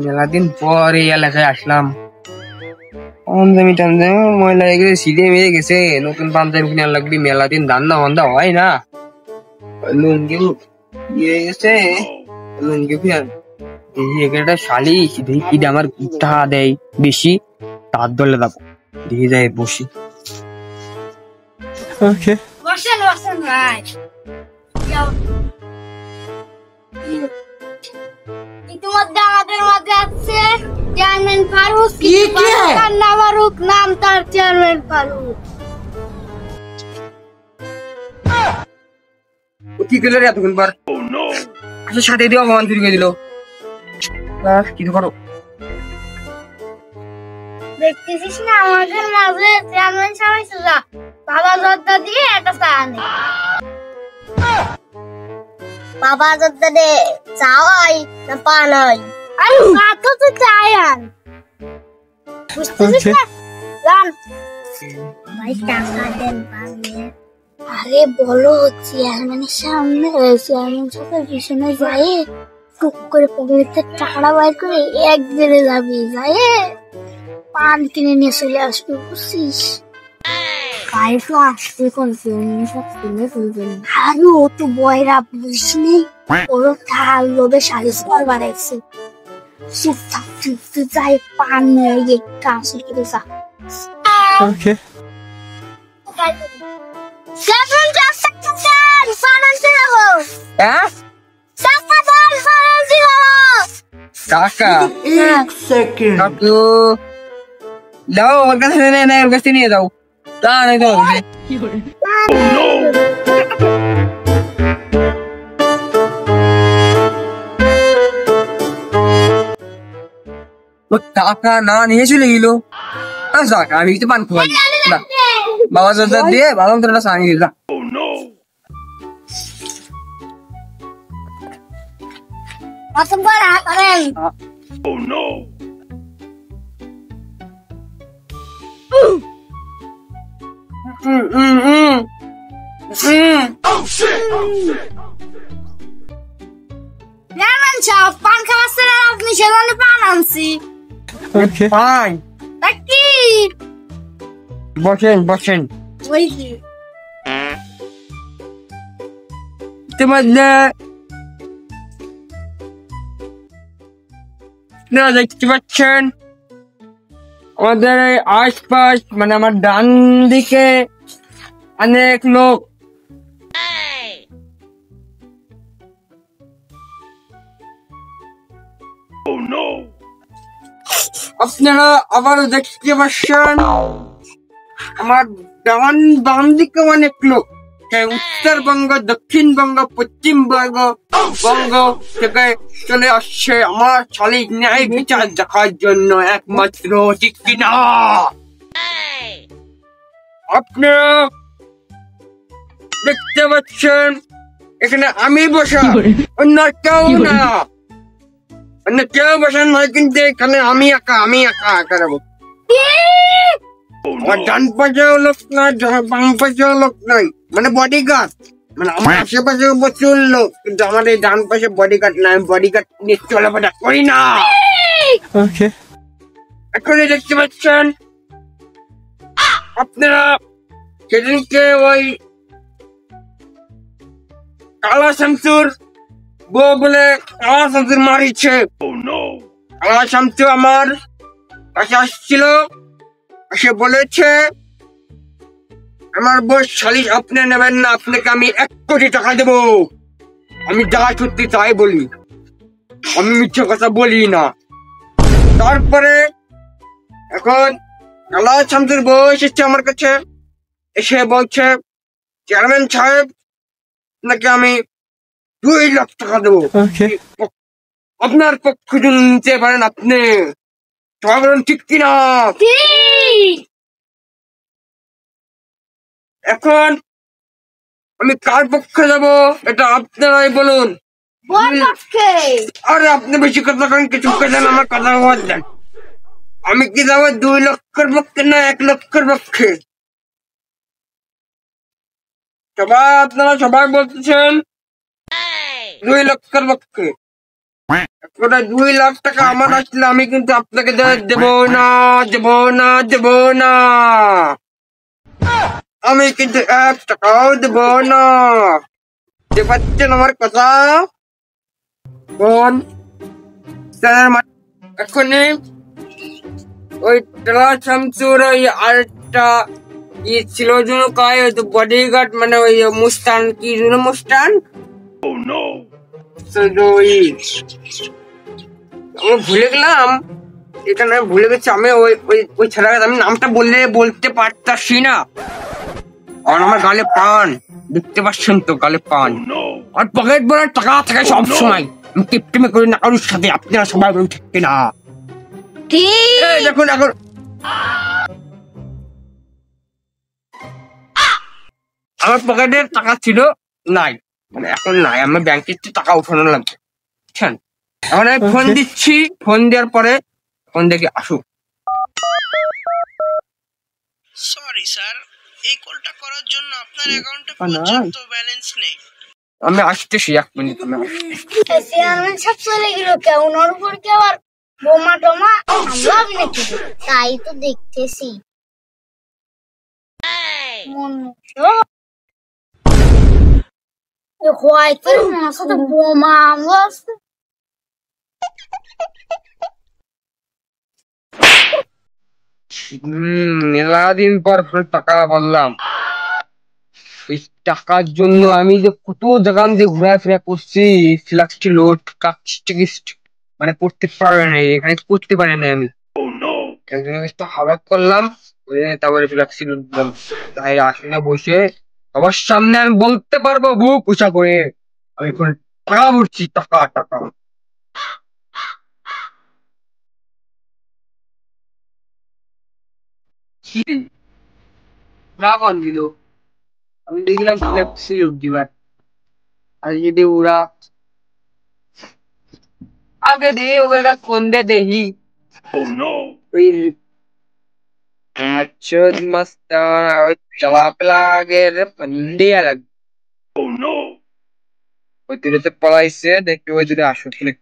মেলা দিন পর এই এলাকায় আসলাম। পাঞ্জাবি টাঞ্জাবি ময়লা হয়ে গেছে, সিধে মেয়ে গেছে। নতুন পাঞ্জাবি কিনে লাগবে, মেলা দিন ধান্দা বান্ধা হয় না। লুঙ্গি ইয়ে গেছে, লুঙ্গি ফিয়ান দেখি একটা শালি দেখি আমার টাকা দেয় বেশি, তার দলে যাবো দেখি যায় বসি। Okay. বসেন বসেন ভাই। ইতিমধ্যে আমাদের মাঝে আছে চেয়ারম্যান ফারুক। তার নাম ফারুক, নাম তার চেয়ারম্যান ফারুক। কি করলো রে এতক্ষণ পর? আচ্ছা সাথে দিয়ে অপমান শুরু করে দিল। কি করো? দেখতেছিস না আমাদের মাঝে চেয়ারম্যান সাহেব সুজা বাবা জর্দা দিয়ে একটা চা আনে। বাবা জর্দা দে চাওয়াই না পানাই? আরে মাত্র তো চাই আন, বুঝতেছিস না? জান ভাই টাকা দেন পাবে। আরে বলো চেয়ারম্যানের সামনে, চেয়ারম্যান সাহেবের পিছনে যায় টুক করে পকেটে টাকা বাইর করে এক দিনে যাবি, যায় পান কিনে নিয়ে চলে আসবি, বুঝছিস? ভাই তো আসতে সব কিনে ফেলবেন। আরে ও তো বয়রা বুঝলি, ওর ঢাল লোভে সালিশ কর বাড়াইছে। চুপ থাক, চুপ যাই পান নিয়ে গিয়ে ট্রান্সফার করে যা। Okay. কাকা एक सेकंड. কাকু দাও, ওর কাছে নেই, ওর কাছে নিয়ে যাও। তা নাই তো টাকা না নিয়ে চলে গেল। আমি তো পান খাওয়াই না, বাবা জর্দা দিয়ে ভালো মতো একটা চা নিয়ে দিলাম। পান খাওয়াচ্ছেন আর আপনি সেজন্য পান আনছি। Okay. Fine. কি বসেন বসেন। ওই যে ইতিমধ্যে আপনারা দেখতে পাচ্ছেন আমাদের এই আশপাশ, মানে আমার ডান দিকে অনেক লোক। আপনারা আবার দেখতে পাচ্ছেন আমার ডান বাম দিকে অনেক লোক। উত্তরবঙ্গ, দক্ষিণবঙ্গ, পশ্চিমবঙ্গ বঙ্গ থেকে চলে আসছে আমার শালিক ন্যায় বিচার দেখার জন্য একমাত্র, ঠিক কিনা? আপনারা দেখতে পাচ্ছেন এখানে আমি বসা, অন্য কেউ না, অন্য কেউ বসেন নয়, কিন্তু এখানে আমি একা রাখবো। আমার ডান পাশেও লোক নাই, বাম পাশেও লোক নাই, মানে বডিগার্ড। মানে আমার আশেপাশে প্রচুর লোক, কিন্তু আমার এই ডান পাশে বডিগার্ড নাই, বডিগার্ড নিয়ে চলাফেরা করি না। Okay. এখনই দেখতে পাচ্ছেন আপনারা সেদিনকে ওই কালা শামসুর বউ বলে কালা শামসুর মারিছে। কালা শামসু আমার কাছে আসছিল, সে বলেছে আমার বউ শালিশ আপনি নেবেন না, আপনাকে আমি 1 কোটি টাকা দেবো। আমি যা সত্যি তাই বলি, আমি মিথ্যে কথা বলি না। তারপরে এখন কালা শামসুর বউ এসেছে আমার কাছে, এসে বলছে চেয়ারম্যান সাহেব আপনাকে আমি 2 লাখ টাকা দেবো। Okay. আপনার পক্ষ যদি নিতে পারেন আপনি, সবাই বলুন ঠিক কিনা? এখন আমি কার পক্ষে যাব এটা আপনারাই বলুন। আরে আপনি বেশি কথা কান, কিছু কেন আমার কথা বলছেন? আমি কি যাবো 2 লক্ষের পক্ষে না 1 লক্ষের পক্ষে? আপনারা সবাই বলতেছেন 2 লক্ষের পক্ষে। ওটা 2 লাখ টাকা আমার আসলে আমি কিন্তু আপনাকে দেব না, দেব না, দেব না। আমি কিন্তু 1 টাকাও দেব না। বুঝতে পারছেন আমার কথা? বোন স্যার এখনই ওই টেলা শামসুর ওই আরেকটা ছিল জন্য কয় ওই তো বডিগার্ড মানে ওই মুস্তান কি জন্য মুস্তান আমি ভুলে গেলাম, এখানে ভুলে গেছি আমি। ওই ওই ওই ছেলেটা আমি নামটা বলতে পারতাছি না। আর আমার গালে পান দেখতে পাচ্ছেন তো, গালে পান আর পকেট ভরা টাকা থাকে সব সময়। আমি টিপটিমে করি না কারোর সাথে, আপনারা সবাই বলে ঠিক না? দেখুন এখন আমার পকেটে টাকা ছিল নাই, মানে এখন নাই। আমার ব্যাংকের টাকা উঠানো লাগবে, বুঝছেন? এখন আমি ফোন দিচ্ছি, ফোন দেওয়ার পরে ফোন দেখে আসুক। সরি স্যার, এই কলটা করার জন্য আপনার অ্যাকাউন্টে পর্যাপ্ত ব্যালেন্স নেই। আমি আসতেছি, 1 মিনিট। চেয়ারম্যান সব চলে গেল, কেউ ওর উপর কি আবার বোমা টোমা হামলা নাকি? তাই তো দেখতেছি। হয়তো মাসাতে বোমা হামলা আছে। মেলাদিন পর টাকা বললাম, ওই টাকার জন্য আমি যে কত জায়গা দিয়ে ঘোরাফেরা করছি, ফ্লাক্সটি লোড মানে করতে পারে না, এখানে করতে পারে না। আমি একজন হাওয়া করলাম, তারপরে ফ্লাক্সি লোড দিলাম। তাই আসলে বসে সবার সামনে আমি বলতে পারবো বুক উঁচা করে, আমি এখন টাকা ভরছি, টাকা টাকা। রাগন দিল, আমি দেখলাম ফ্লাক্সি লোড দিবার। আর যদি ওরা আগে দিয়ে ওরা কোন দে দেহি ওই চোদ মস্তান ওই চলা প্লাগের পান্ডিয়া লাগ ওই দূরে পলাইছে, দেখতে ওই দূরে আসলে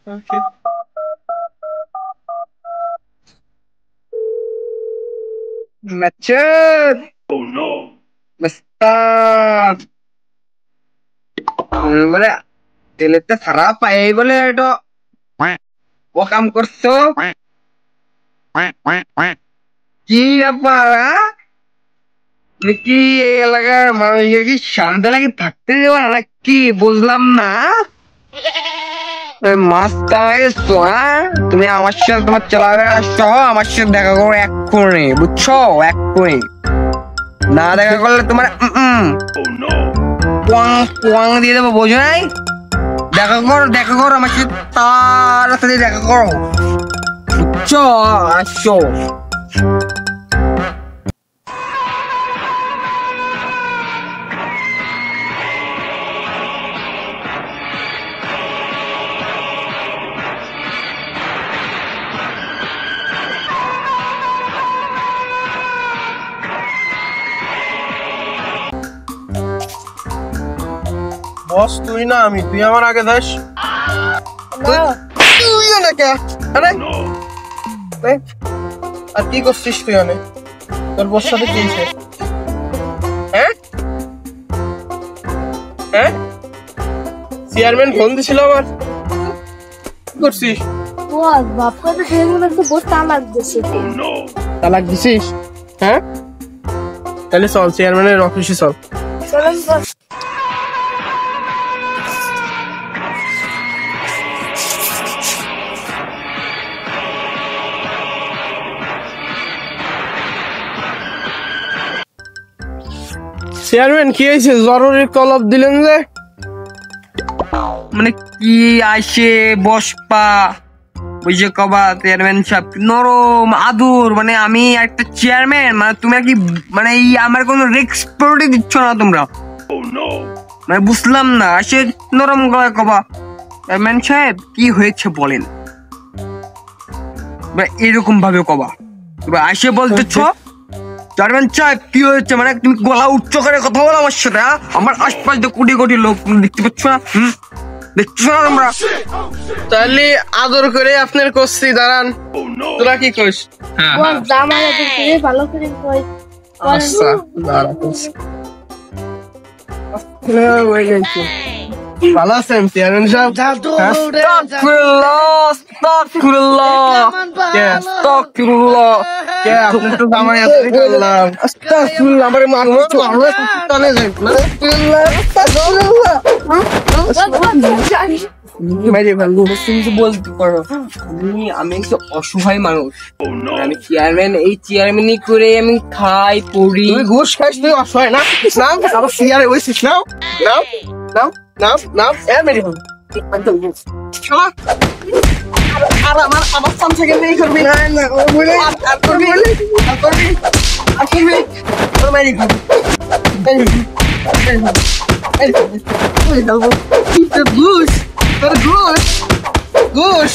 Okay. Macet মস্তান বলে তেলেতে খারাপ পাই বলে এটা ও কাম করছো কি ব্যাপার? কি এলাকার মানুষকে কি শান্তি লাগে থাকতে দেওয়া না কি বুঝলাম না। তুমি আমার সাথে তোমার চালাবে আসছো, আমার সাথে দেখা করো এক্ষুনি, বুঝছো? এক্ষুনি না দেখা করলে তোমার পোয়াং দিয়ে দেবো, বোঝো নাই? দেখা করো আমার সাথে, তাড়াতাড়ি দেখা করো, বুঝছো? আসছো। বস তুই না আমি, তুই আমার আগে যাস। তুই না কে? আর কি করছিস তুই অনেক? তোর বস সাথে কি হয়েছে? হ্যাঁ হ্যাঁ চেয়ারম্যান ফোন দিছিল আমার, কি করছিস? বস বাপকে তো সেই মনে একটু বসতে আমার দেশে তালাক দিছিস? হ্যাঁ তাহলে চল চেয়ারম্যানের অফিসে চল। চলেন বস। চেয়ারম্যান কি হয়েছে, জরুরি তলব দিলেন যে? মানে কি আসে বসপা ওই যে কবা চেয়ারম্যান সাহেব নরম আদর, মানে আমি একটা চেয়ারম্যান, মানে তুমি কি মানে এই আমার কোনো রেসপেক্টই দিচ্ছ না তোমরা, মানে বুঝলাম না। আসে নরম গলায় কবা চেয়ারম্যান সাহেব কি হয়েছে বলেন, এরকম ভাবে কবা। আসে বলতেছ চেয়ারম্যান সাহেব কি হয়েছে, মানে তুমি গলা উচ্চ করে কথা বলো আমার সাথে। আমার আশপাশ দিয়ে কোটি কোটি লোক দেখতে পাচ্ছ না? দেখছো আমরা তাহলে আদর করে আপনার করছি দাঁড়ান তোরা কি কইস হ্যাঁ ওর জামাই করে ভালো করে কই আচ্ছা দাঁড়া করছি ভালো আছেন চেয়ারম্যান সাহেব আপনি তো জামাই আদর করলাম আস্তাগফিরুল্লাহ আমার মা তো আরো টানে যায় বলতে পারো আমি একটা অসহায় মানুষ আমি চেয়ারম্যান এই চেয়ারম্যানই করে আমি খাই পড়ি তুই ঘুষ খাইস তুই অসহায় না নাম আবার চেয়ারে বসিস নাও নাও নাও নাও নাও এ মেরি বোন আর আমার সামনে থেকে নেই করবি না না বলে আর করবি আর করবি আর করবি তোর মেরি বোন এই দাও কি তো ঘুষ তোর ঘুষ ঘুষ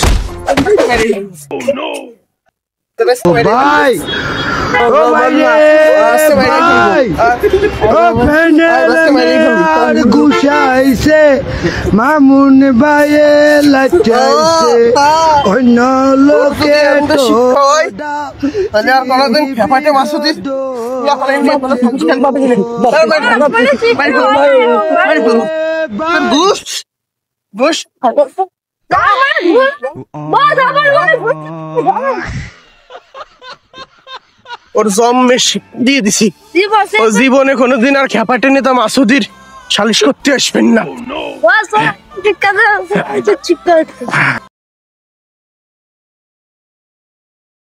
ভাই ও ভাই ও ভেন্ডার গুছাইছে মামুন ভাইয়ে লাচাইছে অন্য লোকে তো তাহলে আর কোনদিন ফেফাটে মাসুদি ঘুষ ঘুষ ওর জম্মে দিয়ে দিছি ও জীবনে কোনোদিন আর খেপাটে নেতা মাসুদির সালিশ করতে আসবেন না ঠিক আছে